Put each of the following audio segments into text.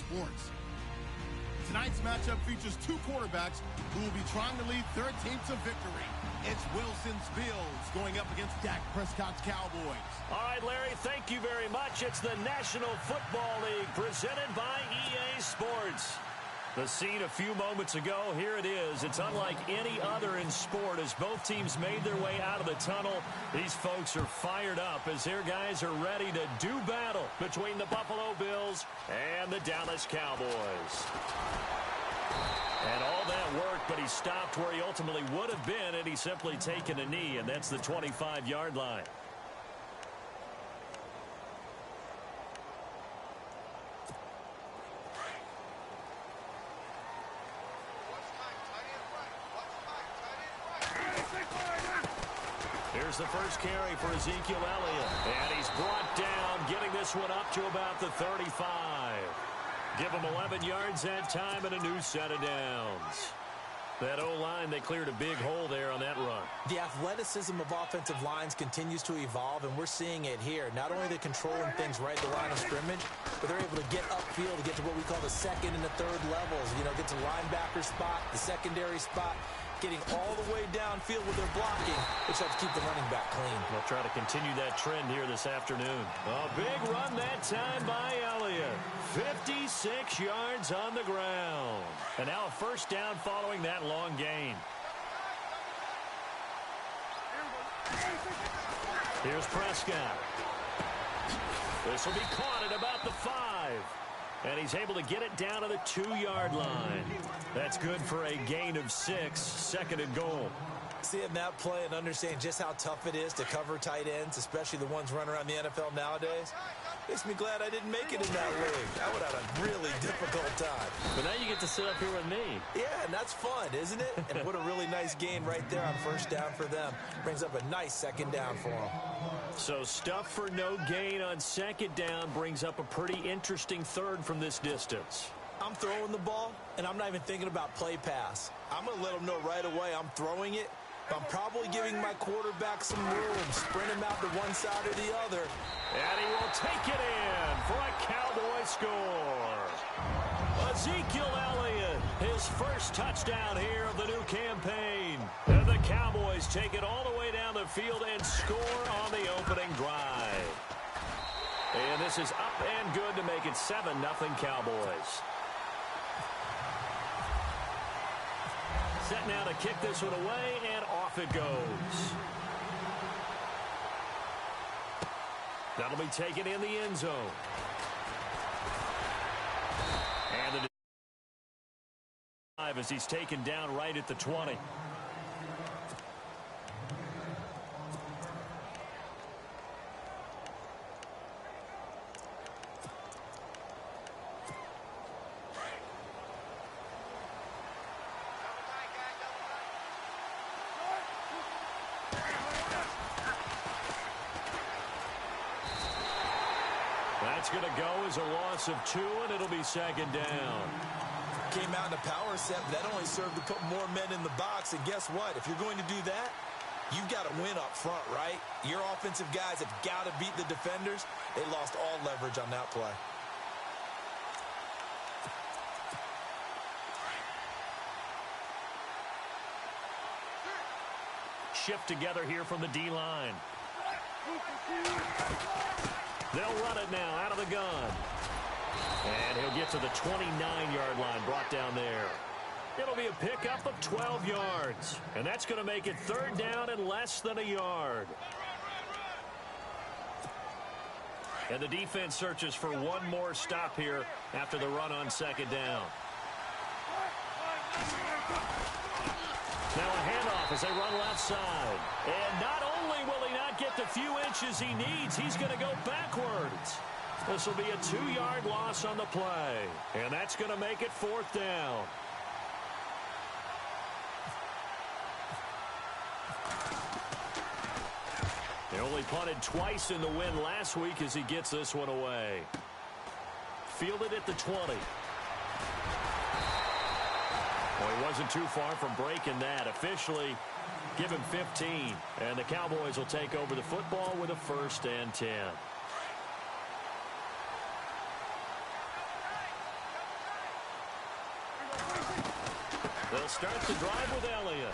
sports. Tonight's matchup features two quarterbacks who will be trying to lead their team to victory. It's Wilson's Bills going up against Dak Prescott's Cowboys. All right, Larry, thank you very much. It's the National Football League presented by EA Sports. The scene a few moments ago, here it is. It's unlike any other in sport as both teams made their way out of the tunnel. These folks are fired up as their guys are ready to do battle between the Buffalo Bills and the Dallas Cowboys. And all that worked, but he stopped where he ultimately would have been had he simply taken a knee, and that's the 25-yard line. Here's the first carry for Ezekiel Elliott. And he's brought down, getting this one up to about the 35. Give him 11 yards that time and a new set of downs. That O-line, they cleared a big hole there on that run. The athleticism of offensive lines continues to evolve, and we're seeing it here. Not only are they controlling things right at the line of scrimmage, but they're able to get upfield to get to what we call the second and the third levels. You know, get to linebacker spot, the secondary spot, getting all the way downfield with their blocking, which helps keep the running back clean. They'll try to continue that trend here this afternoon. A big run that time by Elliott. 56 yards on the ground. And now a first down following that long gain. Here's Prescott. This will be caught at about the 5. And he's able to get it down to the 2-yard line. That's good for a gain of 6, second and goal. Seeing that play and understanding just how tough it is to cover tight ends, especially the ones running around the NFL nowadays, makes me glad I didn't make it in that league. I would have had a really difficult time. But now you get to sit up here with me. Yeah, and that's fun, isn't it? And what a really nice gain right there on first down for them. Brings up a nice second down for them. So stuff for no gain on second down brings up a pretty interesting third from this distance. I'm throwing the ball, and I'm not even thinking about play pass. I'm going to let them know right away I'm throwing it, but I'm probably giving my quarterback some room, sprint him out to one side or the other. And he will take it in for a Cowboy score. Ezekiel Elliott, his first touchdown here of the new campaign. And the Cowboys take it all the way down the field and score on the opening drive. And this is up and good to make it 7-0 Cowboys. Set now to kick this one away, and off it goes. That'll be taken in the end zone. And the as he's taken down right at the 20. That's going to go as a loss of 2, and it'll be second down. Came out in a power set, but that only served to put more men in the box. And guess what? If you're going to do that, you've got to win up front, right? Your offensive guys have got to beat the defenders. They lost all leverage on that play. Shift together here from the D-line. They'll run it now out of the gun. And he'll get to the 29-yard line, brought down there. It'll be a pickup of 12 yards. And that's going to make it third down and less than a yard. And the defense searches for one more stop here after the run on second down. Now a handoff as they run left side. And not only will he not get the few inches he needs, he's going to go backwards. This will be a 2-yard loss on the play. And that's going to make it fourth down. They only punted twice in the win last week as he gets this one away. Fielded at the 20. Well, he wasn't too far from breaking that. Officially, give him 15. And the Cowboys will take over the football with a 1st and 10. They'll start the drive with Elliott.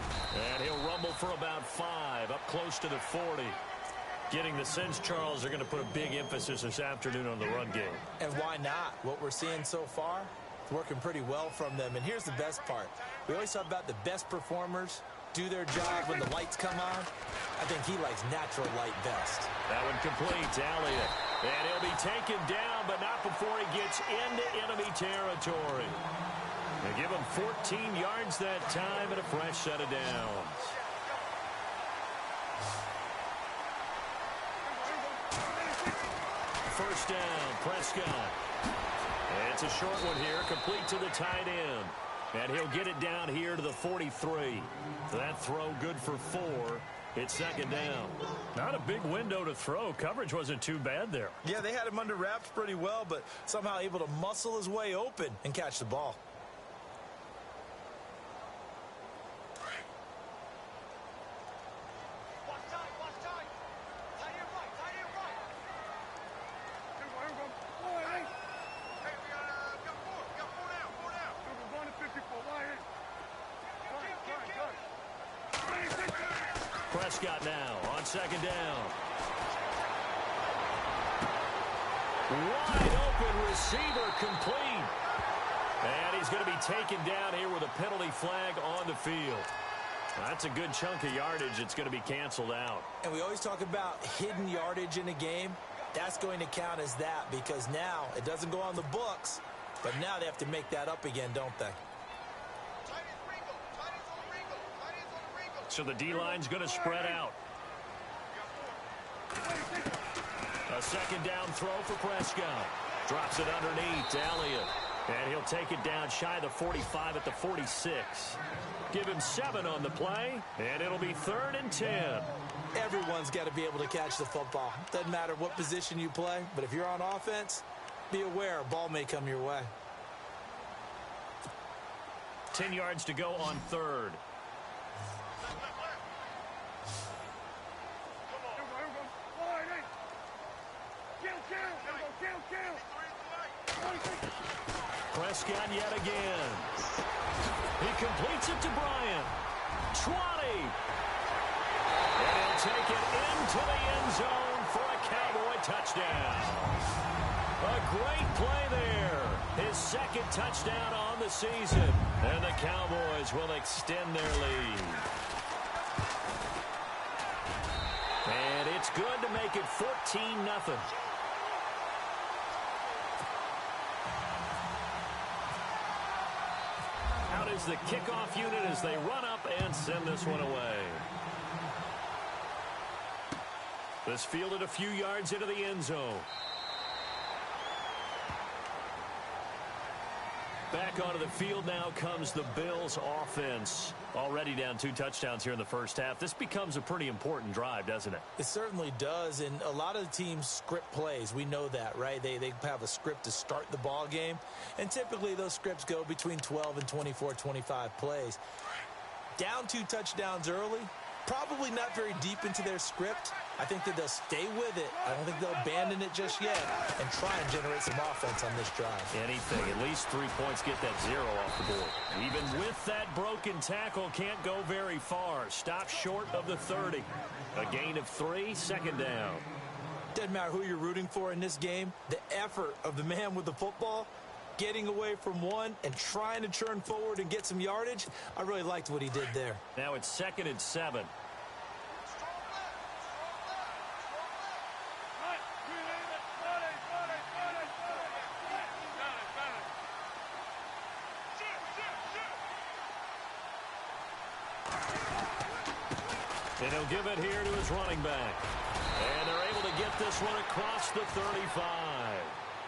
And he'll rumble for about 5, up close to the 40. Getting the sense, Charles, are going to put a big emphasis this afternoon on the run game. And why not? What we're seeing so far, working pretty well from them. And here's the best part. We always talk about the best performers do their job when the lights come on. I think he likes natural light best. That one complete to Elliott. And he'll be taken down, but not before he gets into enemy territory. They give him 14 yards that time and a fresh set of downs. First down, Prescott. It's a short one here, complete to the tight end. And he'll get it down here to the 43. That throw good for 4. It's second down. Not a big window to throw. Coverage wasn't too bad there. Yeah, they had him under wraps pretty well, but somehow able to muscle his way open and catch the ball. Prescott now on second down. Wide open receiver complete. And he's going to be taken down here with a penalty flag on the field. That's a good chunk of yardage. It's going to be canceled out. And we always talk about hidden yardage in a game. That's going to count as that because now it doesn't go on the books, but now they have to make that up again, don't they? So the D-line's going to spread out. A second down throw for Prescott. Drops it underneath to Elliott. And he'll take it down shy of the 45 at the 46. Give him 7 on the play, and it'll be 3rd and 10. Everyone's got to be able to catch the football. Doesn't matter what position you play, but if you're on offense, be aware a ball may come your way. 10 yards to go on 3rd. Prescott yet again. He completes it to Bryant. 20. And he'll take it into the end zone for a Cowboy touchdown. A great play there. His 2nd touchdown on the season. And the Cowboys will extend their lead. And it's good to make it 14-0. Out is the kickoff unit as they run up and send this one away. This fielded a few yards into the end zone. Back onto the field now comes the Bills offense. Already down 2 touchdowns here in the first half. This becomes a pretty important drive, doesn't it? It certainly does, and a lot of the teams script plays. We know that, right? They have a script to start the ball game, and typically those scripts go between 12 and 24, 25 plays. Down 2 touchdowns early, probably not very deep into their script. I think that they'll stay with it. I don't think they'll abandon it just yet and try and generate some offense on this drive. Anything, at least 3 points, get that 0 off the board. Even with that broken tackle, can't go very far. Stop short of the 30. A gain of 3, second down. Doesn't matter who you're rooting for in this game. The effort of the man with the football, getting away from one and trying to churn forward and get some yardage, I really liked what he did there. Now it's 2nd and 7. And he'll give it here to his running back. And they're able to get this one across the 35.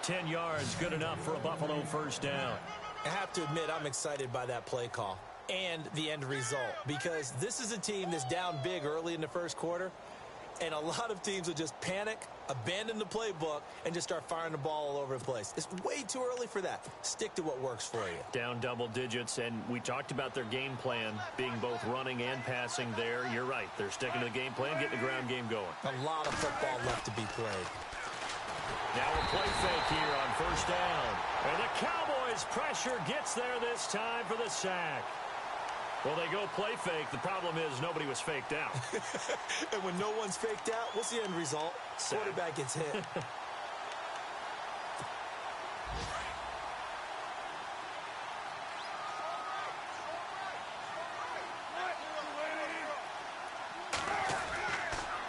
10 yards, good enough for a Buffalo first down. I have to admit, I'm excited by that play call and the end result because this is a team that's down big early in the first quarter, and a lot of teams will just panic, abandon the playbook, and just start firing the ball all over the place. It's way too early for that. Stick to what works for you. Down double digits, and we talked about their game plan being both running and passing there. You're right. They're sticking to the game plan, getting the ground game going. A lot of football left to be played. Now a play fake here on first down. And the Cowboys' pressure gets there this time for the sack. Well, they go play fake. The problem is nobody was faked out. And when no one's faked out, what's the end result? Quarterback gets hit.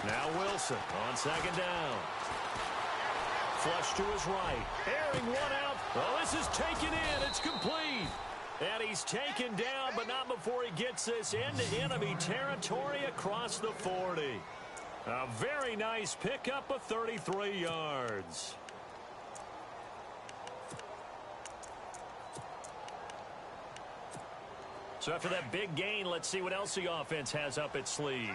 Now Wilson on second down. Flush to his right. Airing one out. Oh, this is taken in. It's complete. And he's taken down, but not before he gets this into enemy territory across the 40. A very nice pickup of 33 yards. So after that big gain, let's see what else the offense has up its sleeve.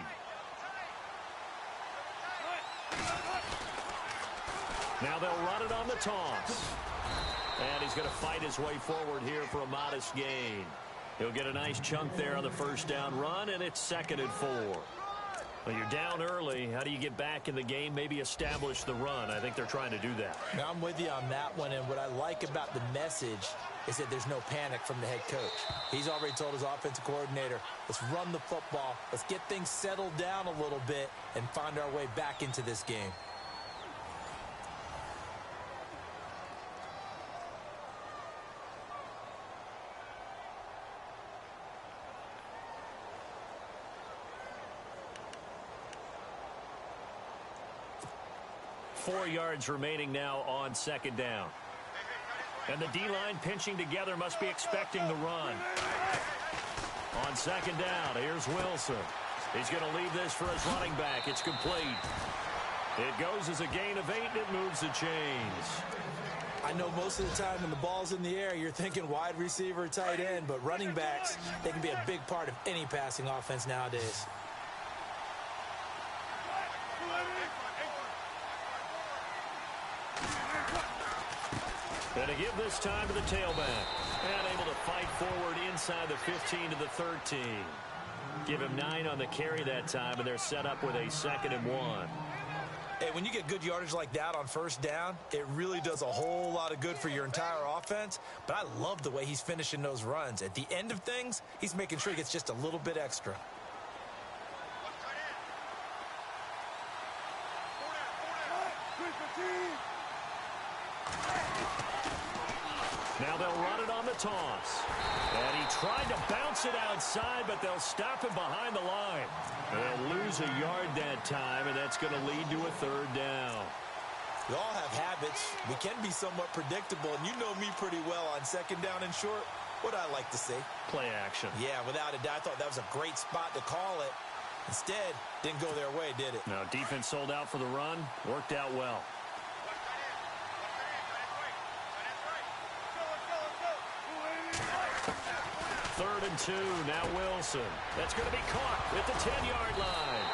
Now they'll run it on the toss. And he's going to fight his way forward here for a modest gain. He'll get a nice chunk there on the first down run, and it's 2nd and 4. Well, you're down early. How do you get back in the game? Maybe establish the run. I think they're trying to do that. Now, I'm with you on that one, and what I like about the message is that there's no panic from the head coach. He's already told his offensive coordinator, let's run the football, let's get things settled down a little bit and find our way back into this game. Four yards remaining now on 2nd down. And the D-line pinching together must be expecting the run. On 2nd down, here's Wilson. He's going to leave this for his running back. It's complete. It goes as a gain of 8, and it moves the chains. I know most of the time when the ball's in the air, you're thinking wide receiver, tight end, but running backs, they can be a big part of any passing offense nowadays. And to give this time to the tailback. And able to fight forward inside the 15 to the 13. Give him 9 on the carry that time, and they're set up with a 2nd and 1. Hey, when you get good yardage like that on first down, it really does a whole lot of good for your entire offense. But I love the way he's finishing those runs. At the end of things, he's making sure he gets just a little bit extra. Now they'll run it on the toss. And he tried to bounce it outside, but they'll stop him behind the line. They'll lose a yard that time, and that's going to lead to a 3rd down. We all have habits. We can be somewhat predictable, and you know me pretty well on 2nd down and short. What I like to see? Play action. Yeah, without a doubt. I thought that was a great spot to call it. Instead, didn't go their way, did it? Now, defense sold out for the run. Worked out well. 3rd and 2. Now Wilson. That's going to be caught at the 10-yard line.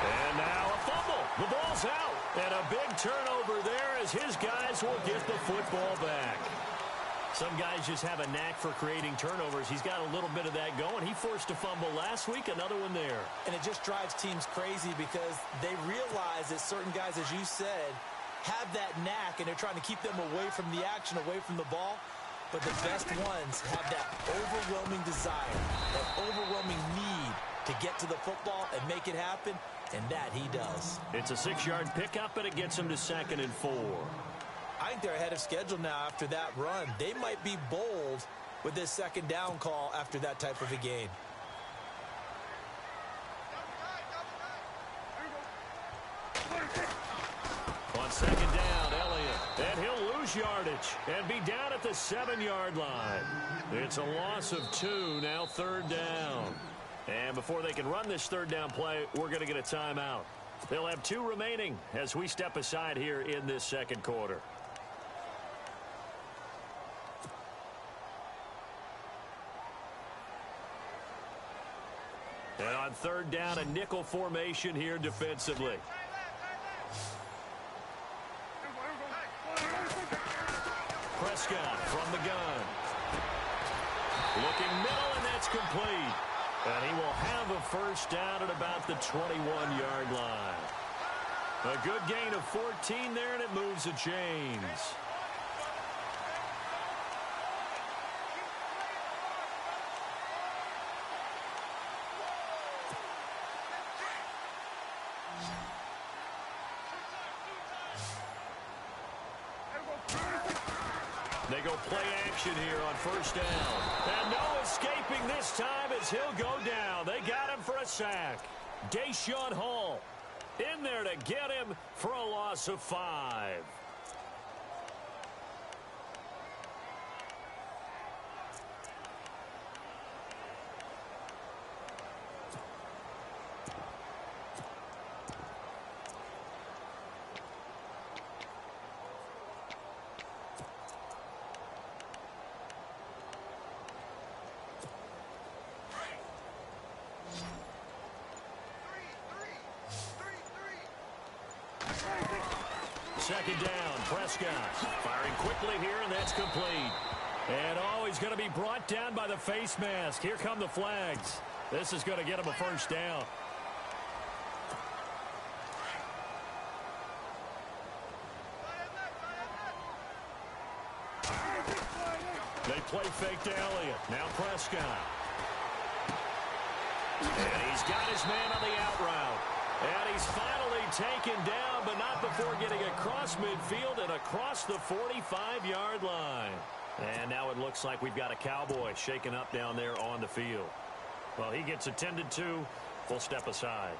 And now a fumble. The ball's out. And a big turnover there as his guys will get the football back. Some guys just have a knack for creating turnovers. He's got a little bit of that going. He forced a fumble last week, another one there. And it just drives teams crazy because they realize that certain guys, as you said, have that knack, and they're trying to keep them away from the action, away from the ball. But the best ones have that overwhelming desire, that overwhelming need to get to the football and make it happen, and that he does. It's a 6-yard pickup, and it gets him to 2nd and 4. I think they're ahead of schedule now after that run. They might be bold with this 2nd down call after that type of a game. On 2nd down, Elliott. And he'll lose yardage and be down at the 7-yard line. It's a loss of 2, now 3rd down. And before they can run this 3rd down play, we're going to get a timeout. They'll have 2 remaining as we step aside here in this 2nd quarter. And on 3rd down, a nickel formation here defensively. Prescott from the gun. Looking middle, and that's complete. And he will have a 1st down at about the 21-yard line. A good gain of 14 there, and it moves the chains. They go play action here on first down. And no escaping this time as he'll go down. They got him for a sack. Deshaun Hall in there to get him for a loss of 5. Second down, Prescott firing quickly here, and that's complete. And he's going to be brought down by the face mask. Here come the flags. This is going to get him a first down. They play fake to Elliott. Now Prescott. And he's got his man on the out route. And he's finally taken down, but not before getting across midfield and across the 45-yard line. And now it looks like we've got a Cowboy shaken up down there on the field. Well, he gets attended to. We'll step aside.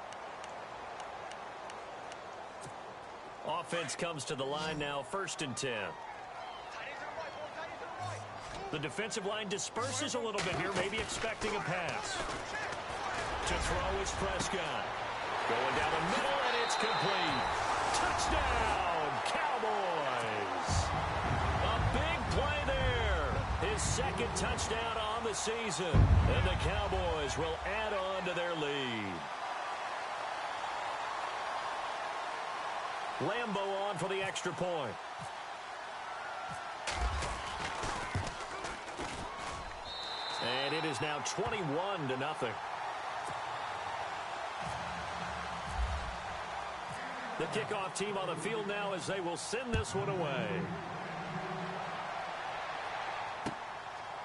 Offense comes to the line now, 1st and 10. The defensive line disperses a little bit here, maybe expecting a pass. To throw is Prescott. Going down the middle, and it's complete. Touchdown, Cowboys. A big play there. His 2nd touchdown on the season. And the Cowboys will add on to their lead. Lambeau on for the extra point. And it is now 21-0. The kickoff team on the field now as they will send this one away.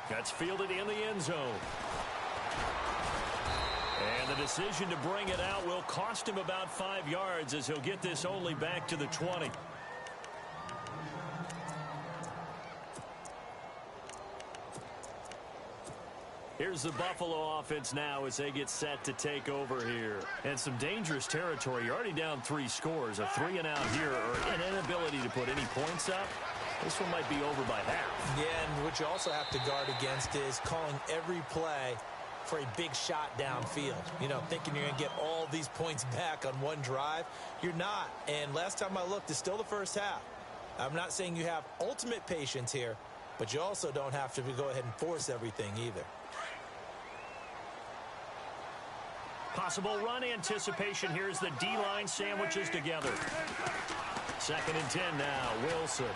That's fielded in the end zone. And the decision to bring it out will cost him about 5 yards as he'll get this only back to the 20. Here's the Buffalo offense now as they get set to take over here. And some dangerous territory. You're already down 3 scores. A 3-and-out here or an inability to put any points up. This one might be over by half. Yeah, and what you also have to guard against is calling every play for a big shot downfield. You know, thinking you're going to get all these points back on one drive. You're not. And last time I looked, it's still the first half. I'm not saying you have ultimate patience here, but you also don't have to go ahead and force everything either. Possible run anticipation. Here's the D-line sandwiches together. 2nd and 10 now. Wilson.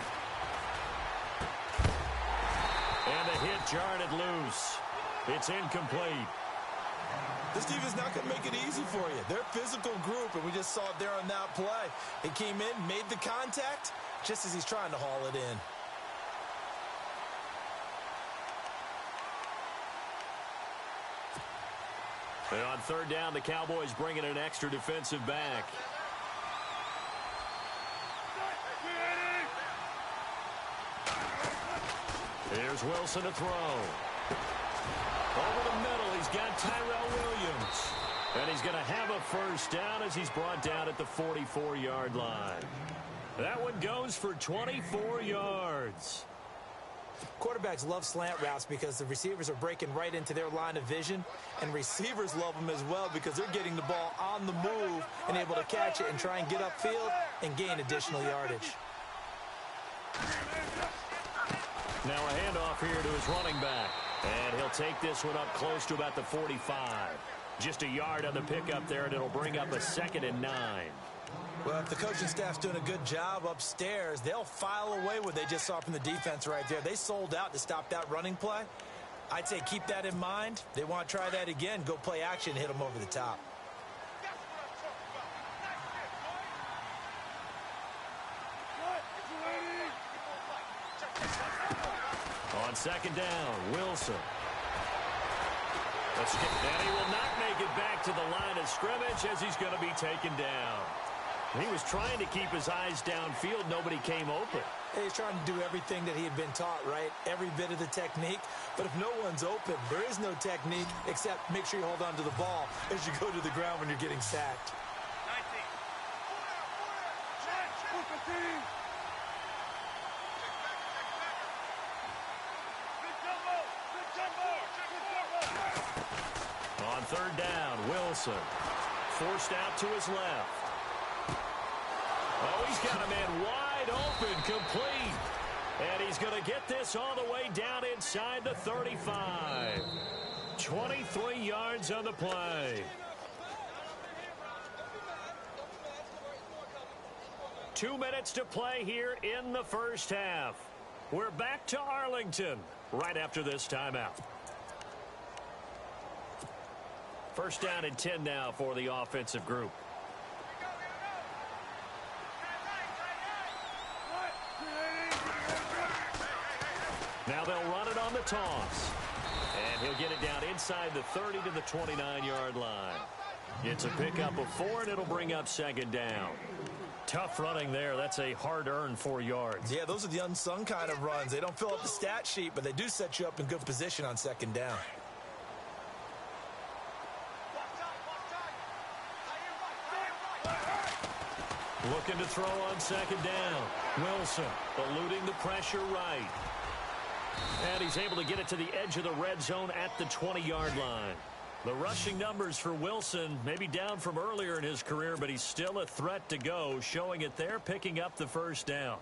And the hit jarred it loose. It's incomplete. This defense is not going to make it easy for you. They're a physical group, and we just saw it there on that play. It came in, made the contact, just as he's trying to haul it in. And on 3rd down, the Cowboys bring in an extra defensive back. Here's Wilson to throw. Over the middle, he's got Tyrell Williams. And he's going to have a first down as he's brought down at the 44-yard line. That one goes for 24 yards. Quarterbacks love slant routes because the receivers are breaking right into their line of vision, and receivers love them as well because they're getting the ball on the move and able to catch it and try and get upfield and gain additional yardage. Now a handoff here to his running back, and he'll take this one up close to about the 45. Just a yard on the pickup there, and it'll bring up a 2nd and 9. Well, if the coaching staff's doing a good job upstairs, they'll file away what they just saw from the defense right there. They sold out to stop that running play. I'd say keep that in mind. They want to try that again. Go play action, hit them over the top. On 2nd down, Wilson. And he will not make it back to the line of scrimmage as he's going to be taken down. He was trying to keep his eyes downfield. Nobody came open. He's trying to do everything that he had been taught, right? Every bit of the technique. But if no one's open, there is no technique except make sure you hold on to the ball as you go to the ground when you're getting sacked. On third down, Wilson forced out to his left. Oh, he's got a man wide open, complete. And he's going to get this all the way down inside the 35. 23 yards on the play. 2 minutes to play here in the first half. We're back to Arlington right after this timeout. First down and 10 now for the offensive group. Now they'll run it on the toss. And he'll get it down inside the 30 to the 29-yard line. It's a pickup of 4, and it'll bring up second down. Tough running there. That's a hard-earned 4 yards. Yeah, those are the unsung kind of runs. They don't fill up the stat sheet, but they do set you up in good position on second down. Looking to throw on second down. Wilson eluding the pressure right. And he's able to get it to the edge of the red zone at the 20-yard line. The rushing numbers for Wilson maybe down from earlier in his career, but he's still a threat to go, showing it there, picking up the first down.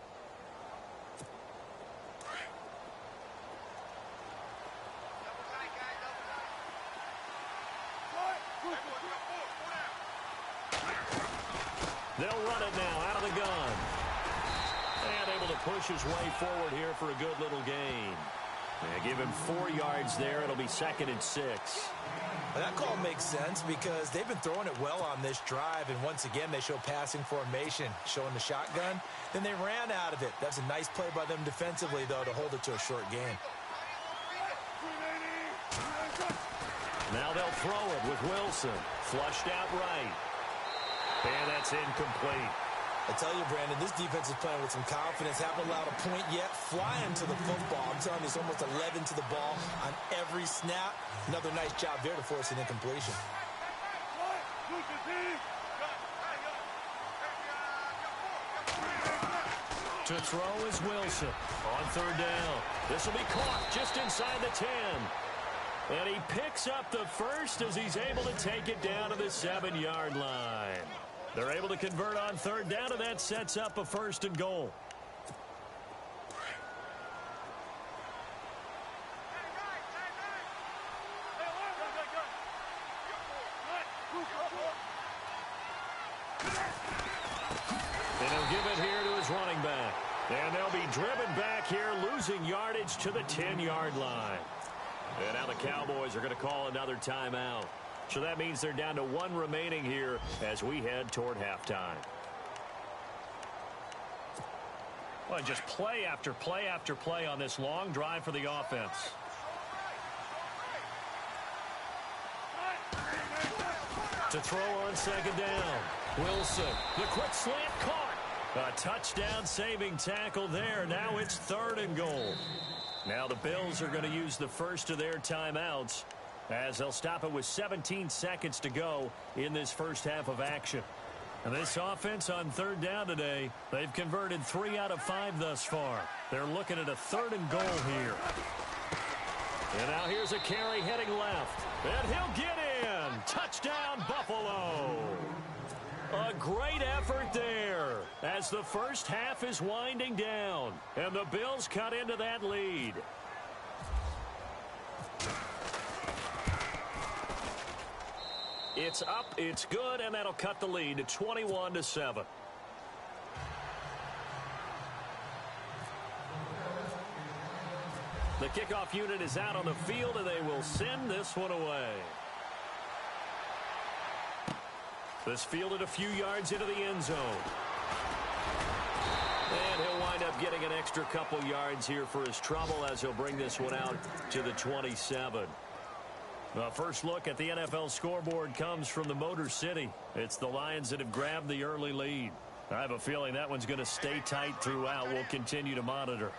They'll run it now out of the gun. And able to push his way forward here for a good little gain. They give him 4 yards there. It'll be second and 6. That call makes sense because they've been throwing it well on this drive, and once again they show passing formation, showing the shotgun. Then they ran out of it. That's a nice play by them defensively, though, to hold it to a short gain. Now they'll throw it with Wilson. Flushed out right. And that's incomplete. I tell you, Brandon, this defense is playing with some confidence. Haven't allowed a point yet. Flying to the football. I'm telling you, it's almost 11 to the ball on every snap. Another nice job there to force an incompletion. To throw is Wilson on third down. This will be caught just inside the 10. And he picks up the first as he's able to take it down to the 7-yard line. They're able to convert on third down, and that sets up a first and goal. And he'll give it here to his running back. And they'll be driven back here, losing yardage to the 10-yard line. And now the Cowboys are going to call another timeout. So that means they're down to 1 remaining here as we head toward halftime. Well, just play after play after play on this long drive for the offense. To throw on second down. Wilson, the quick slant caught. A touchdown-saving tackle there. Now it's third and goal. Now the Bills are going to use the first of their timeouts as they'll stop it with 17 seconds to go in this first half of action. And this offense on third down today, they've converted 3 out of 5 thus far. They're looking at a third and goal here. And now here's a carry heading left. And he'll get in. Touchdown, Buffalo. A great effort there as the first half is winding down. And the Bills cut into that lead. It's up, it's good, and that'll cut the lead to 21-7. The kickoff unit is out on the field, and they will send this one away. This fielded a few yards into the end zone. And he'll wind up getting an extra couple yards here for his trouble as he'll bring this one out to the 27. The first look at the NFL scoreboard comes from the Motor City. It's the Lions that have grabbed the early lead. I have a feeling that one's going to stay tight throughout. We'll continue to monitor.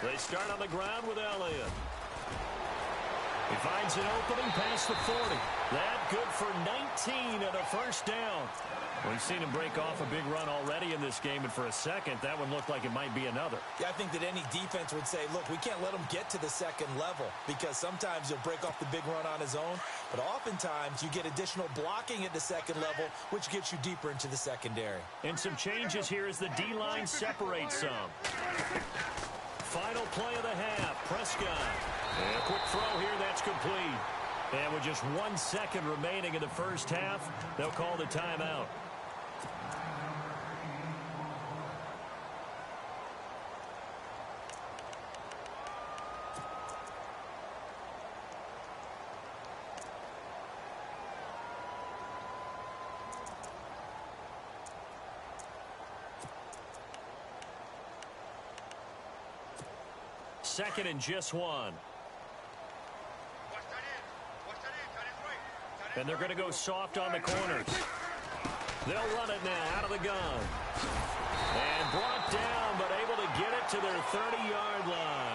They start on the ground with Elliott. He finds an opening past the 40. That good for 19 and a first down. We've seen him break off a big run already in this game, and for a second, that one looked like it might be another. Yeah, I think that any defense would say, look, we can't let him get to the second level because sometimes he'll break off the big run on his own, but oftentimes you get additional blocking at the second level, which gets you deeper into the secondary. And some changes here as the D-line separates some. Final play of the half, Prescott. And a quick throw here, that's complete. And with just 1 second remaining in the first half, they'll call the timeout. Second and just 1. And they're going to go soft on the corners. They'll run it now out of the gun. And brought down, but able to get it to their 30-yard line.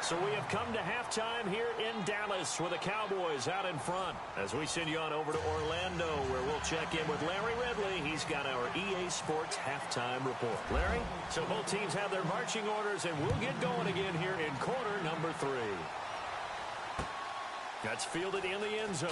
So we have come to halftime here in Dallas with the Cowboys out in front. As we send you on over to Orlando, where we'll check in with Larry Ridley. He's got our EA Sports halftime report. Larry, so both teams have their marching orders, and we'll get going again here in quarter number 3. That's fielded in the end zone.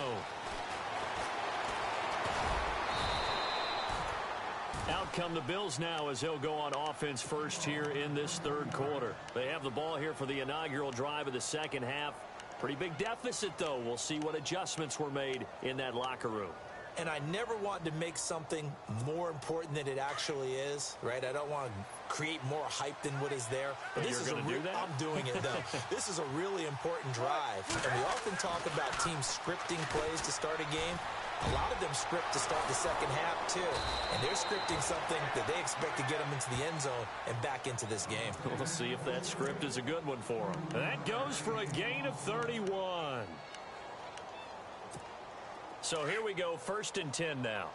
Out come the Bills now as they'll go on offense first here in this third quarter. They have the ball here for the inaugural drive of the second half. Pretty big deficit, though. We'll see what adjustments were made in that locker room. And I never want to make something more important than it actually is, right? I don't want to create more hype than what is there. But this is I'm doing it, though. This is a really important drive. And we often talk about teams scripting plays to start a game. A lot of them script to start the second half, too. And they're scripting something that they expect to get them into the end zone and back into this game. We'll see if that script is a good one for them. That goes for a gain of 31. So here we go, 1st and 10 now.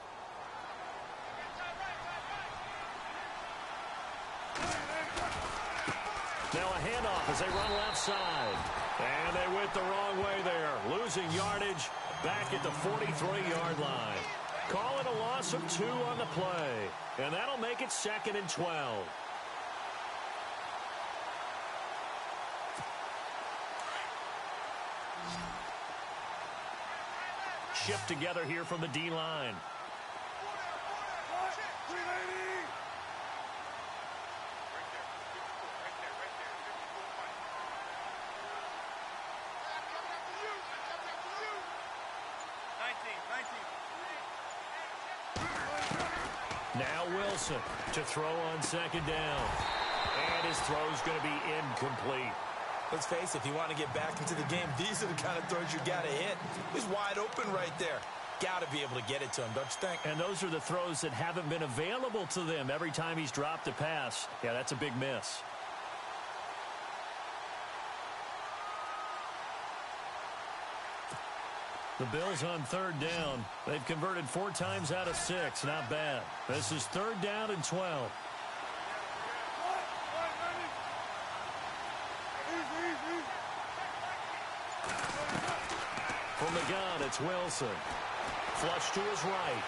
Now a handoff as they run left side. And they went the wrong way there. Losing yardage back at the 43-yard line. Call it a loss of 2 on the play. And that'll make it 2nd and 12. Shift together here from the D-line. Now Wilson to throw on 2nd down. And his throw's going to be incomplete. Let's face it, if you want to get back into the game, these are the kind of throws you got to hit. He's wide open right there. Got to be able to get it to him, don't you think? And those are the throws that haven't been available to them every time he's dropped a pass. Yeah, that's a big miss. The Bills on 3rd down. They've converted 4 times out of 6. Not bad. This is 3rd down and 12. From the gun, it's Wilson. Flush to his right.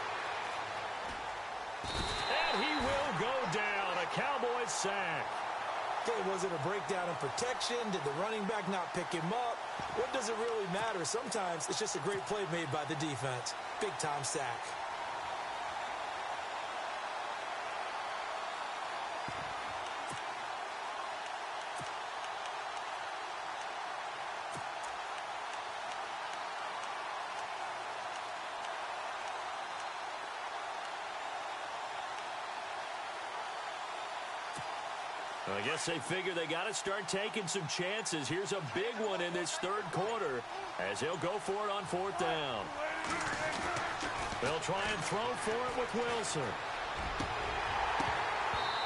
And he will go down. A Cowboys sack. Okay, was it a breakdown in protection? Did the running back not pick him up? What does it really matter? Sometimes it's just a great play made by the defense. Big-time sack. I guess they figure they got to start taking some chances. Here's a big one in this third quarter as he'll go for it on 4th down. They'll try and throw for it with Wilson.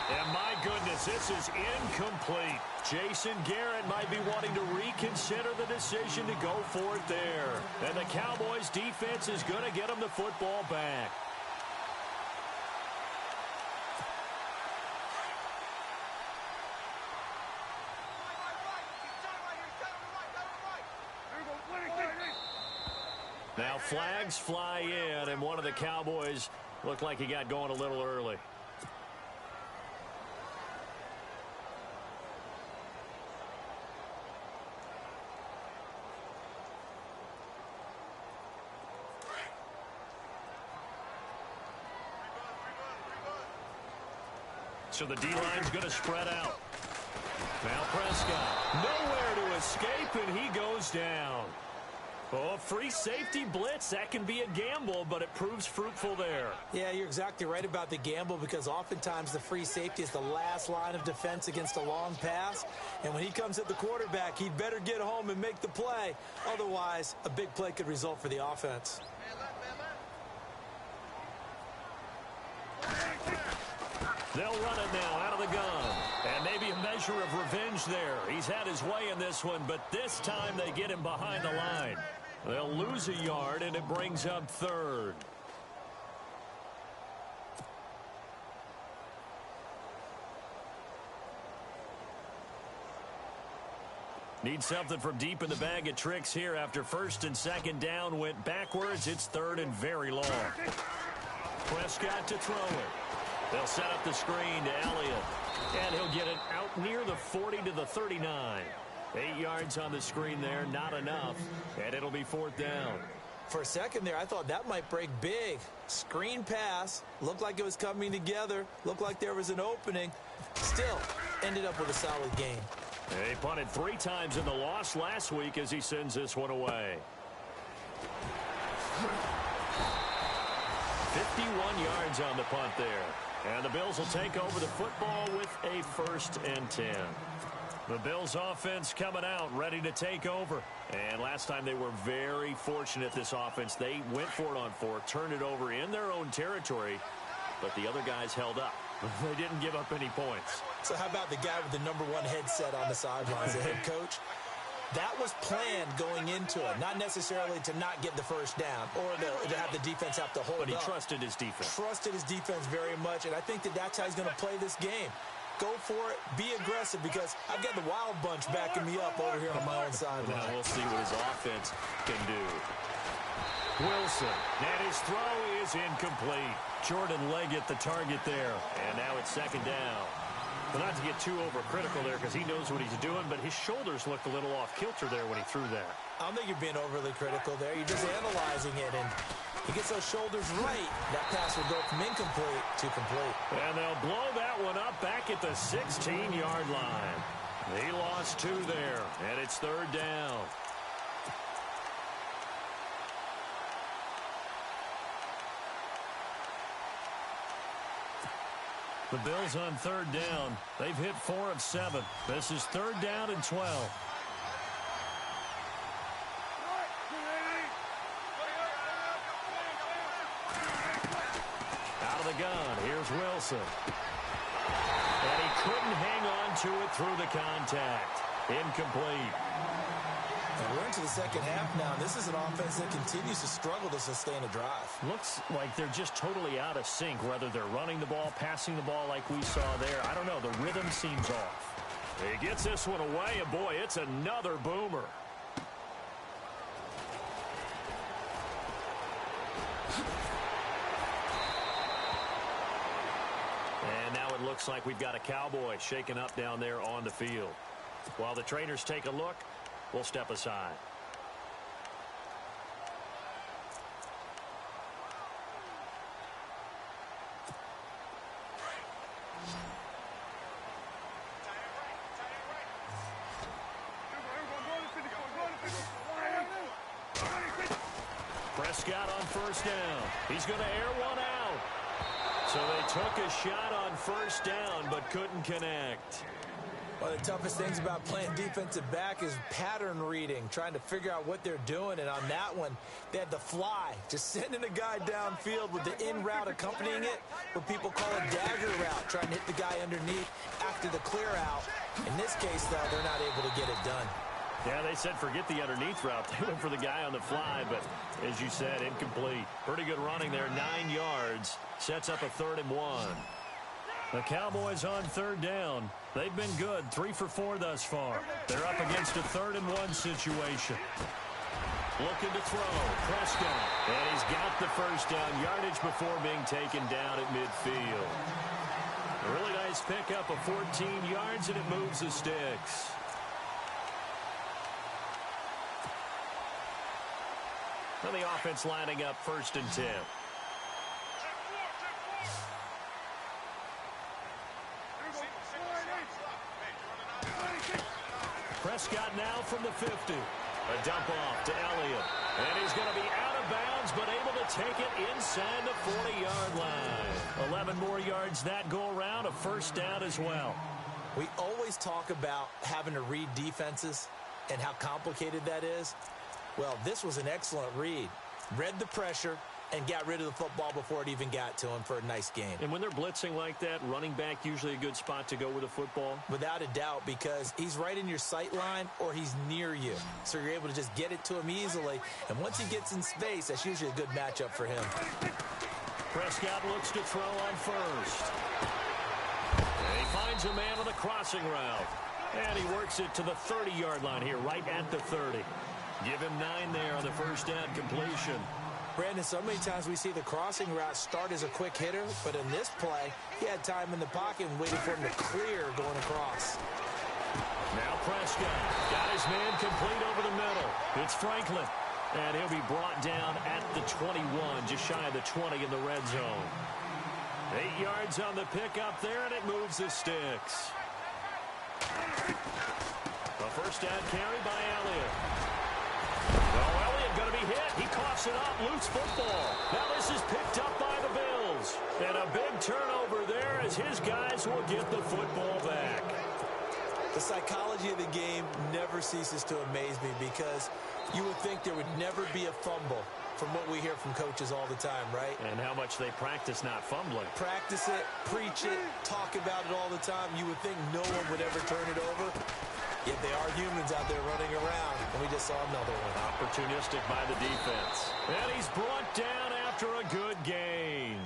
And my goodness, this is incomplete. Jason Garrett might be wanting to reconsider the decision to go for it there. And the Cowboys defense is going to get them the football back. Now flags fly in, and one of the Cowboys looked like he got going a little early. So the D-line's going to spread out. Now Prescott, nowhere to escape, and he goes down. Oh, free safety blitz. That can be a gamble, but it proves fruitful there. Yeah, you're exactly right about the gamble because oftentimes the free safety is the last line of defense against a long pass. And when he comes at the quarterback, he'd better get home and make the play. Otherwise, a big play could result for the offense. They'll run it now out of the gun. And maybe a measure of revenge there. He's had his way in this one, but this time they get him behind the line. They'll lose a yard, and it brings up third. Need something from deep in the bag of tricks here after first and second down went backwards. It's third and very long. Prescott to throw it. They'll set up the screen to Elliott. And he'll get it out near the 40 to the 39. 8 yards on the screen there, not enough. And it'll be fourth down. For a second there, I thought that might break big. Screen pass. Looked like it was coming together. Looked like there was an opening. Still, ended up with a solid game. He punted 3 times in the loss last week as he sends this one away. 51 yards on the punt there. And the Bills will take over the football with a 1st and 10. The Bills offense coming out, ready to take over. And last time they were very fortunate, this offense. They went for it on 4, turned it over in their own territory, but the other guys held up. They didn't give up any points. So how about the guy with the #1 headset on the sidelines, the head coach? That was planned going into it, not necessarily to not get the first down or to have the defense have to hold up. But he trusted his defense. Trusted his defense very much, and I think that's how he's going to play this game. Go for it, be aggressive, because I've got the wild bunch backing me up over here on my own sideline. Now we'll see what his offense can do. Wilson, and his throw is incomplete. Jordan Leggett the target there, and now it's second down. Well, not to get too overcritical there because he knows what he's doing, but his shoulders looked a little off kilter there when he threw that. I don't think you're being overly critical there. You're just analyzing it, and he gets those shoulders right. That pass will go from incomplete to complete. And they'll blow that one up back at the 16-yard line. He lost 2 there, and it's third down. The Bills on third down. They've hit 4 of 7. This is third down and 12. Out of the gun, here's Wilson. And he couldn't hang on to it through the contact. Incomplete. And we're into the second half now. This is an offense that continues to struggle to sustain a drive. Looks like they're just totally out of sync, whether they're running the ball, passing the ball like we saw there. I don't know. The rhythm seems off. He gets this one away, and boy, it's another boomer. And now it looks like we've got a Cowboy shaken up down there on the field. While the trainers take a look, we'll step aside. Prescott on first down. He's going to air one out. So they took a shot on first down but couldn't connect. One of the toughest things about playing defensive back is pattern reading, trying to figure out what they're doing. And on that one, they had the fly, just sending a guy downfield with the in route accompanying it, what people call a dagger route, trying to hit the guy underneath after the clear out. In this case, though, they're not able to get it done. Yeah, they said forget the underneath route. They went for the guy on the fly, but as you said, incomplete. Pretty good running there, 9 yards. Sets up a 3rd and 1. The Cowboys on 3rd down. They've been good, 3 for 4 thus far. They're up against a 3rd and 1 situation. Looking to throw, Prescott. And he's got the first down yardage before being taken down at midfield. A really nice pickup of 14 yards, and it moves the sticks. And the offense lining up 1st and 10. Prescott now from the 50. A dump off to Elliott. And he's going to be out of bounds, but able to take it inside the 40-yard line. 11 more yards that go around, a first down as well. We always talk about having to read defenses and how complicated that is. Well, this was an excellent read. Read the pressure and got rid of the football before it even got to him for a nice game. And when they're blitzing like that, running back usually a good spot to go with the football? Without a doubt, because he's right in your sight line or he's near you. So you're able to just get it to him easily. And once he gets in space, that's usually a good matchup for him. Prescott looks to throw on first. And he finds a man on the crossing route. And he works it to the 30-yard line here, right at the 30. Give him 9 there on the first down completion. Brandon, so many times we see the crossing route start as a quick hitter, but in this play, he had time in the pocket and waited for him to clear going across. Now Prescott got his man complete over the middle. It's Franklin, and he'll be brought down at the 21, just shy of the 20 in the red zone. 8 yards on the pickup there, and it moves the sticks. A first down carry by Elliott. Oh, Elliott going to be hit. He coughs it up. Loose football. Now this is picked up by the Bills. And a big turnover there as his guys will get the football back. The psychology of the game never ceases to amaze me because you would think there would never be a fumble from what we hear from coaches all the time, right? And how much they practice not fumbling. Practice it, preach it, talk about it all the time. You would think no one would ever turn it over. Yet they are humans out there running around, and we just saw another one. Opportunistic by the defense. And he's brought down after a good gain.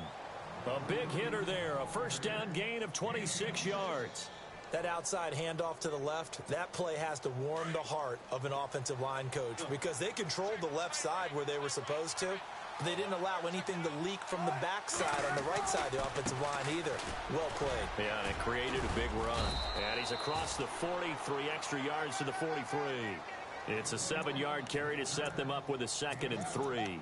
A big hitter there, a first down gain of 26 yards. That outside handoff to the left, that play has to warm the heart of an offensive line coach because they controlled the left side where they were supposed to. They didn't allow anything to leak from the backside on the right side of the offensive line either. Well played. Yeah, and it created a big run. And he's across the 43 extra yards to the 43. It's a 7-yard carry to set them up with a 2nd and 3.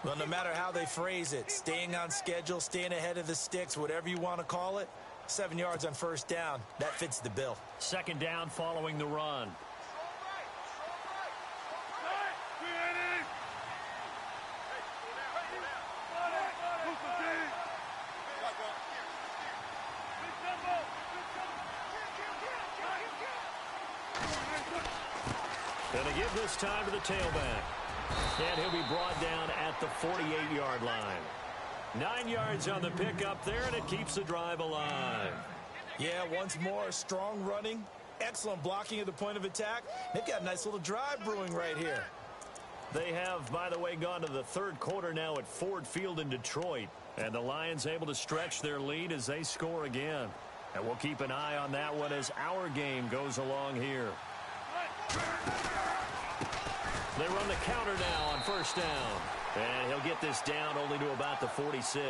Well, no matter how they phrase it, staying on schedule, staying ahead of the sticks, whatever you want to call it, 7 yards on first down, that fits the bill. 2nd down following the run. Going to give this time to the tailback. And he'll be brought down at the 48-yard line. 9 yards on the pickup there, and it keeps the drive alive. Yeah, once more, strong running, excellent blocking at the point of attack. They've got a nice little drive brewing right here. They have, by the way, gone to the 3rd quarter now at Ford Field in Detroit. And the Lions able to stretch their lead as they score again. And we'll keep an eye on that one as our game goes along here. They run the counter now on first down. And he'll get this down only to about the 46.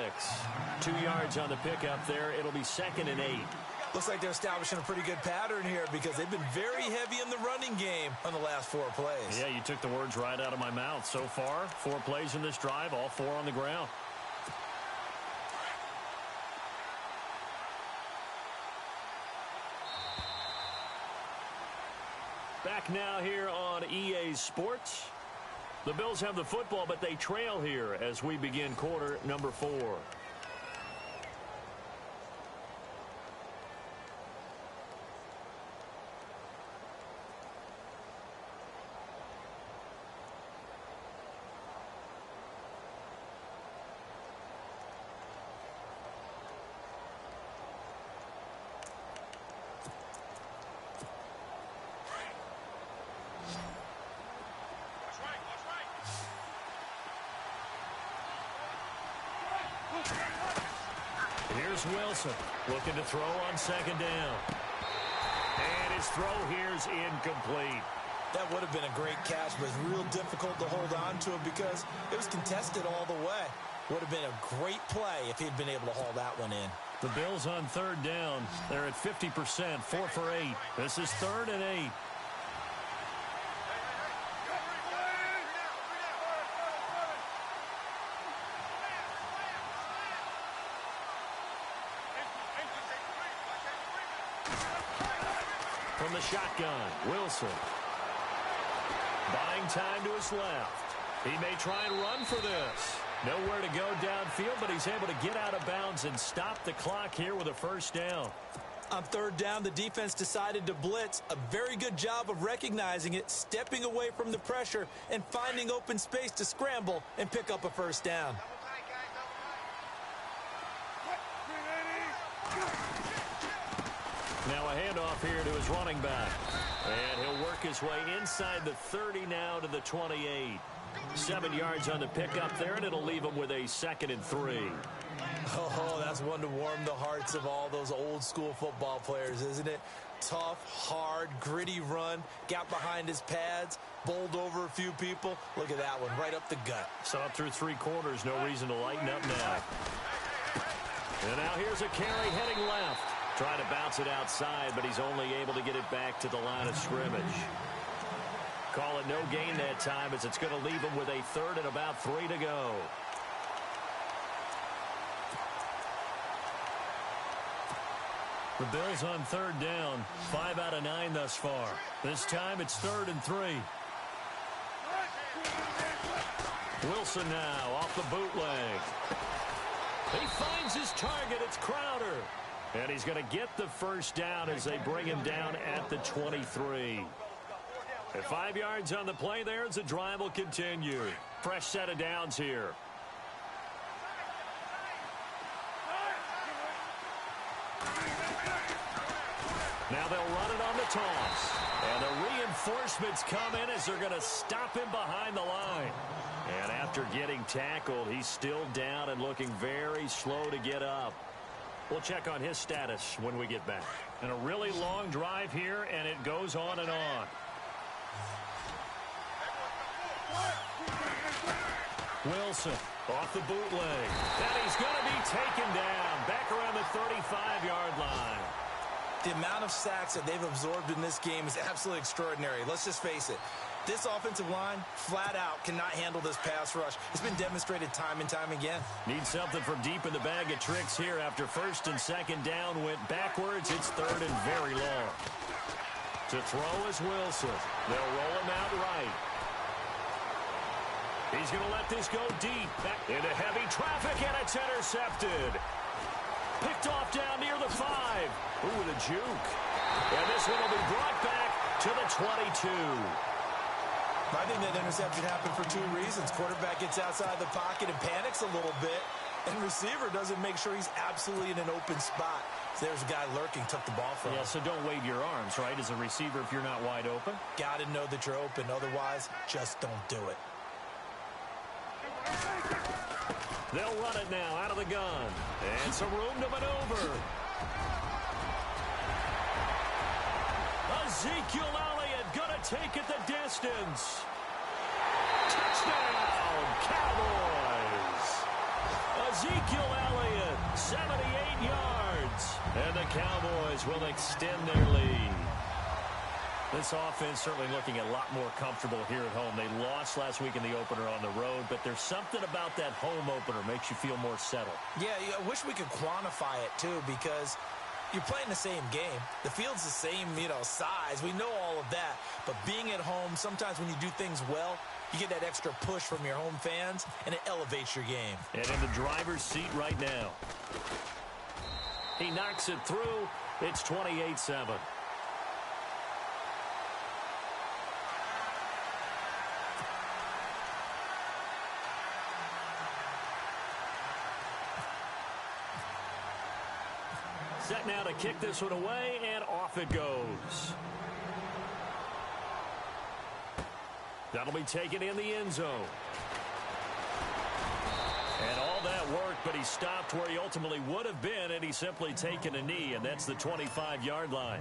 2 yards on the pickup there. It'll be 2nd and 8. Looks like they're establishing a pretty good pattern here because they've been very heavy in the running game on the last 4 plays. Yeah, you took the words right out of my mouth. So far, 4 plays in this drive, all 4 on the ground. Back now here on EA Sports. The Bills have the football, but they trail here as we begin quarter number 4. Here's Wilson looking to throw on second down. And his throw here's incomplete. That would have been a great catch, but it's real difficult to hold on to it because it was contested all the way. Would have been a great play if he'd been able to haul that one in. The Bills on third down. They're at 50%, 4 for 8. This is 3rd and 8. From the shotgun, Wilson. Buying time to his left. He may try and run for this. Nowhere to go downfield, but he's able to get out of bounds and stop the clock here with a first down. On third down, the defense decided to blitz. A very good job of recognizing it, stepping away from the pressure, and finding open space to scramble and pick up a first down. Now a handoff here to his running back. And he'll work his way inside the 30 now to the 28. 7 yards on the pickup there, and it'll leave him with a 2nd and 3. Oh, that's one to warm the hearts of all those old school football players, isn't it? Tough, hard, gritty run, got behind his pads, bowled over a few people. Look at that one, right up the gut. Saw it through 3 quarters, no reason to lighten up now. And now here's a carry heading left. Trying to bounce it outside, but he's only able to get it back to the line of scrimmage. Call it no gain that time, as it's going to leave him with a 3rd and about 3 to go. The Bills on third down, 5 out of 9 thus far. This time it's 3rd and 3. Wilson now off the bootleg. He finds his target. It's Crowder. And he's going to get the first down as they bring him down at the 23. At 5 yards on the play there as the drive will continue. Fresh set of downs here. Now they'll run it on the toss. And the reinforcements come in as they're going to stop him behind the line. And after getting tackled, he's still down and looking very slow to get up. We'll check on his status when we get back. And a really long drive here, and it goes on and on. Wilson off the bootleg. And he's going to be taken down back around the 35-yard line. The amount of sacks that they've absorbed in this game is absolutely extraordinary. Let's just face it. This offensive line, flat out, cannot handle this pass rush. It's been demonstrated time and time again. Need something from deep in the bag of tricks here after 1st and 2nd down went backwards. It's 3rd and very long. To throw is Wilson. They'll roll him out right. He's going to let this go deep. Back into heavy traffic, and it's intercepted. Picked off down near the 5. Ooh, with a juke. And this one will be brought back to the 22. I think that interception happened for 2 reasons. Quarterback gets outside the pocket and panics a little bit, and receiver doesn't make sure he's absolutely in an open spot. So there's a guy lurking, took the ball from him. Yeah, so don't wave your arms, right, as a receiver if you're not wide open. Got to know that you're open. Otherwise, just don't do it. They'll run it now out of the gun. And some room to maneuver. Ezekiel Elliott going to take it the distance. Touchdown, Cowboys. Ezekiel Elliott, 78 yards. And the Cowboys will extend their lead. This offense certainly looking a lot more comfortable here at home. They lost last week in the opener on the road, but there's something about that home opener makes you feel more settled. Yeah, I wish we could quantify it, too, because you're playing the same game. The field's the same, size. We know all of that. But being at home, sometimes when you do things well, you get that extra push from your home fans, and it elevates your game. And in the driver's seat right now. He knocks it through. It's 28-7. Set now to kick this one away, and off it goes. That'll be taken in the end zone. And all that work but he stopped where he ultimately would have been, and he's simply taken a knee, and that's the 25-yard line.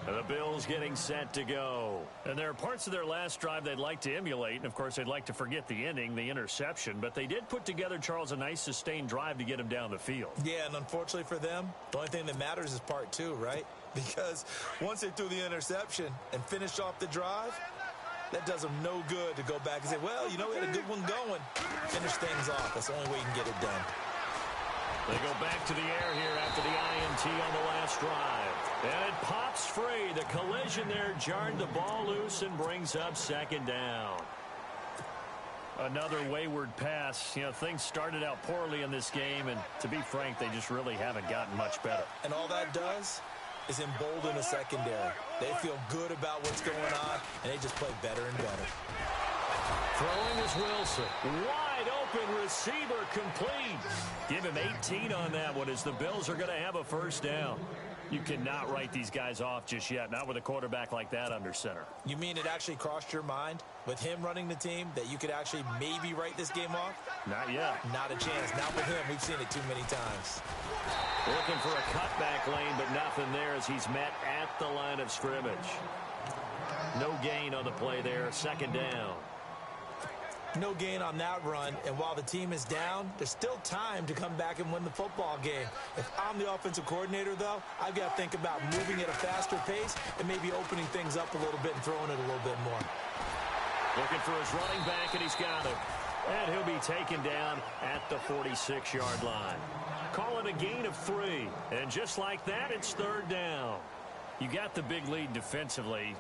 The Bills getting set to go. And there are parts of their last drive they'd like to emulate, and of course they'd like to forget the ending, the interception, but they did put together, Charles, a nice sustained drive to get him down the field. Yeah, and unfortunately for them, the only thing that matters is part two, right? Because once they threw the interception and finished off the drive, that does them no good to go back and say, well, you know, we had a good one going. Finish things off. That's the only way you can get it done. They go back to the air here after the INT on the last drive. And it pops free. The collision there jarred the ball loose and brings up second down. Another wayward pass. You know, things started out poorly in this game, and to be frank, they just really haven't gotten much better. And all that does is embolden the secondary. They feel good about what's going on, and they just play better and better. Throwing is Wilson. Wide open receiver complete. Give him 18 on that one as the Bills are going to have a first down. You cannot write these guys off just yet, not with a quarterback like that under center. You mean it actually crossed your mind with him running the team that you could actually maybe write this game off? Not yet. Not a chance. Not with him. We've seen it too many times. Looking for a cutback lane, but nothing there as he's met at the line of scrimmage. No gain on the play there. Second down. No gain on that run, and while the team is down, there's still time to come back and win the football game. If I'm the offensive coordinator, though, I've got to think about moving at a faster pace and maybe opening things up a little bit and throwing it a little bit more. Looking for his running back, and he's got him. And he'll be taken down at the 46-yard line. Call it a gain of 3, and just like that, it's third down. You got the big lead defensively.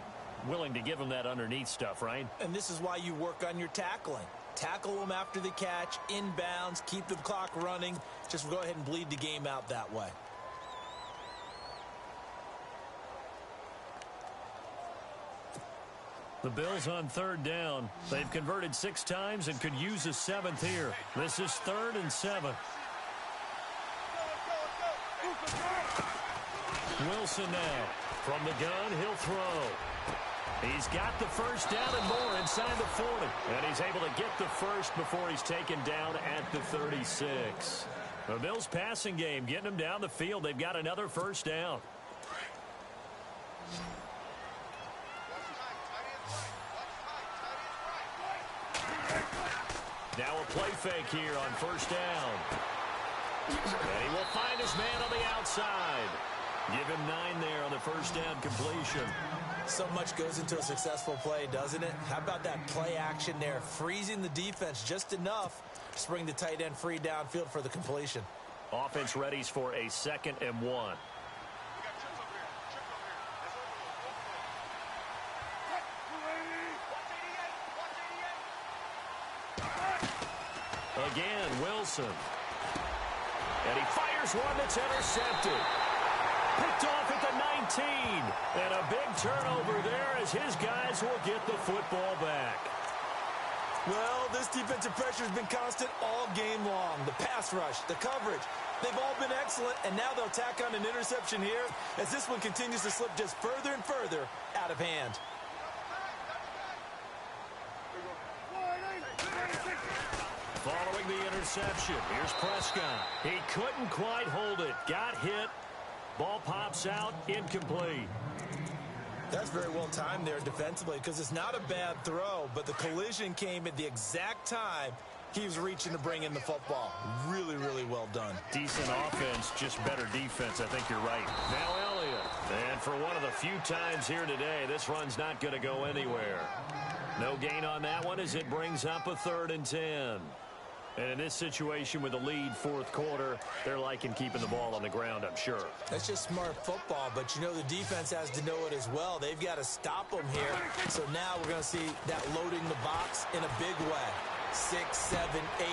Willing to give him that underneath stuff, right? And this is why you work on your tackling. Tackle them after the catch, inbounds, keep the clock running. Just go ahead and bleed the game out that way. The Bills on third down. They've converted 6 times and could use a 7th here. This is 3rd and 7. Wilson now. From the gun, he'll throw. He's got the first down and more inside the 40. And he's able to get the first before he's taken down at the 36. The Bills passing game getting them down the field. They've got another first down. Now a play fake here on first down. And he will find his man on the outside. Give him 9 there on the first down completion. So much goes into a successful play, doesn't it? How about that play action there? Freezing the defense just enough to bring the tight end free downfield for the completion. Offense readies for a 2nd and 1. Again, Wilson. And he fires one that's intercepted. Picked off at the 19. And a big turnover there as his guys will get the football back. Well, this defensive pressure has been constant all game long. The pass rush, the coverage, they've all been excellent, and now they'll tack on an interception here as this one continues to slip just further and further out of hand. Following the interception, here's Prescott. He couldn't quite hold it. Got hit. Ball pops out, incomplete. That's very well timed there defensively because it's not a bad throw, but the collision came at the exact time he was reaching to bring in the football. Really, really well done. Decent offense, just better defense. I think you're right. Now Elliott. And for one of the few times here today, this run's not going to go anywhere. No gain on that one as it brings up a 3rd and 10. And in this situation with the lead 4th quarter, they're liking keeping the ball on the ground, I'm sure. That's just smart football, but you know the defense has to know it as well. They've got to stop them here. So now we're going to see that loading the box in a big way. 6, 7, 8, 9,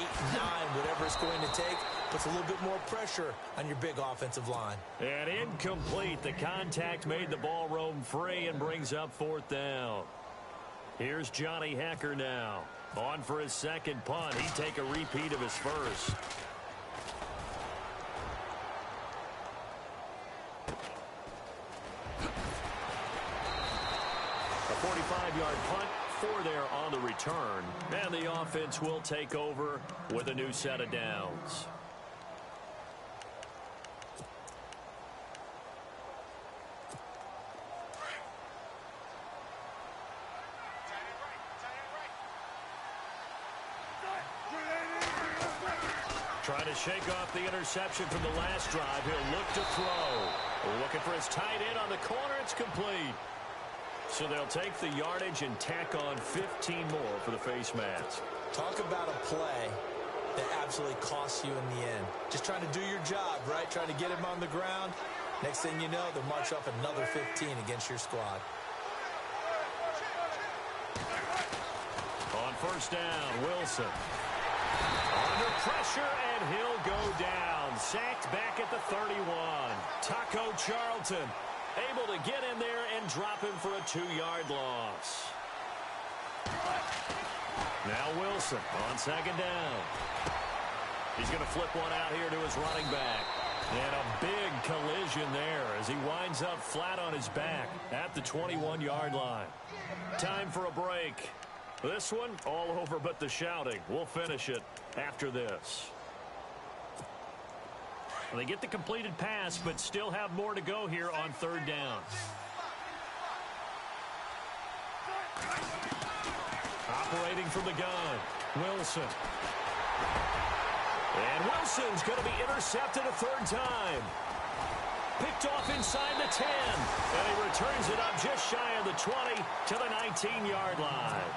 whatever it's going to take, puts a little bit more pressure on your big offensive line. And incomplete. The contact made the ball roam free and brings up 4th down. Here's Johnny Hecker now. On for his 2nd punt. He'd take a repeat of his first. A 45-yard punt, 4 there on the return. And the offense will take over with a new set of downs. Trying to shake off the interception from the last drive. He'll look to throw. Looking for his tight end on the corner. It's complete. So they'll take the yardage and tack on 15 more for the face mask. Talk about a play that absolutely costs you in the end. Just trying to do your job, right? Trying to get him on the ground. Next thing you know, they'll march off another 15 against your squad. On first down, Wilson. Under pressure, and he'll go down. Sacked back at the 31. Taco Charlton able to get in there and drop him for a 2-yard loss. Now Wilson on second down. He's going to flip one out here to his running back. And a big collision there as he winds up flat on his back at the 21-yard line. Time for a break. This one all over but the shouting. We'll finish it after this. They get the completed pass, but still have more to go here on third down. Operating from the gun, Wilson. And Wilson's going to be intercepted a third time. Picked off inside the 10. And he returns it up just shy of the 20 to the 19-yard line.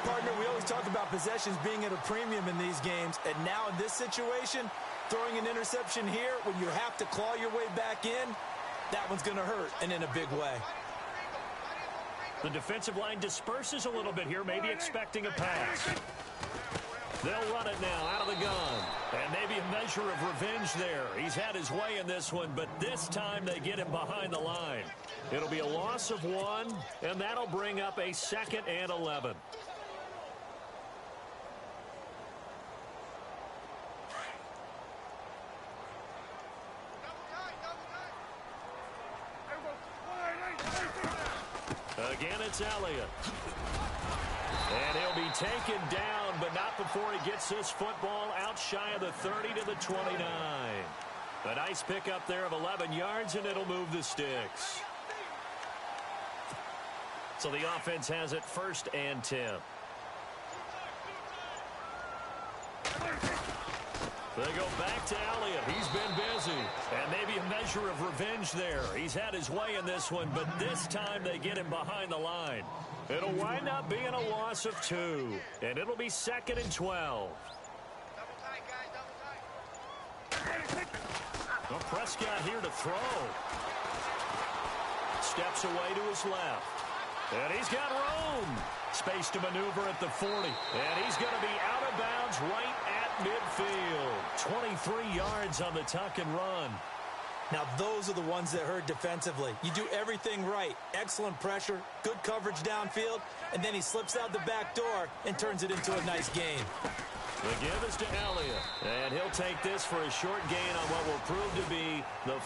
Partner, we always talk about possessions being at a premium in these games. And now in this situation, throwing an interception here when you have to claw your way back in, that one's going to hurt, and in a big way. The defensive line disperses a little bit here, maybe expecting a pass. They'll run it now out of the gun. And maybe a measure of revenge there. He's had his way in this one, but this time they get him behind the line. It'll be a loss of 1, and that'll bring up a 2nd and 11. Again, it's Elliott. And he'll be taken down, but not before he gets this football out shy of the 30 to the 29. A nice pickup there of 11 yards, and it'll move the sticks. So the offense has it 1st and 10. They go back to Elliott. He's been busy. And maybe a measure of revenge there. He's had his way in this one, but this time they get him behind the line. It'll wind up being a loss of 2. And it'll be 2nd and 12. Well, Prescott here to throw. Steps away to his left. And he's got room. Space to maneuver at the 40. And he's going to be out of bounds right at midfield. 23 yards on the tuck and run. Now, those are the ones that hurt defensively. You do everything right. Excellent pressure, good coverage downfield, and then he slips out the back door and turns it into a nice gain. The give is to Elliott. And he'll take this for a short gain on what will prove to be the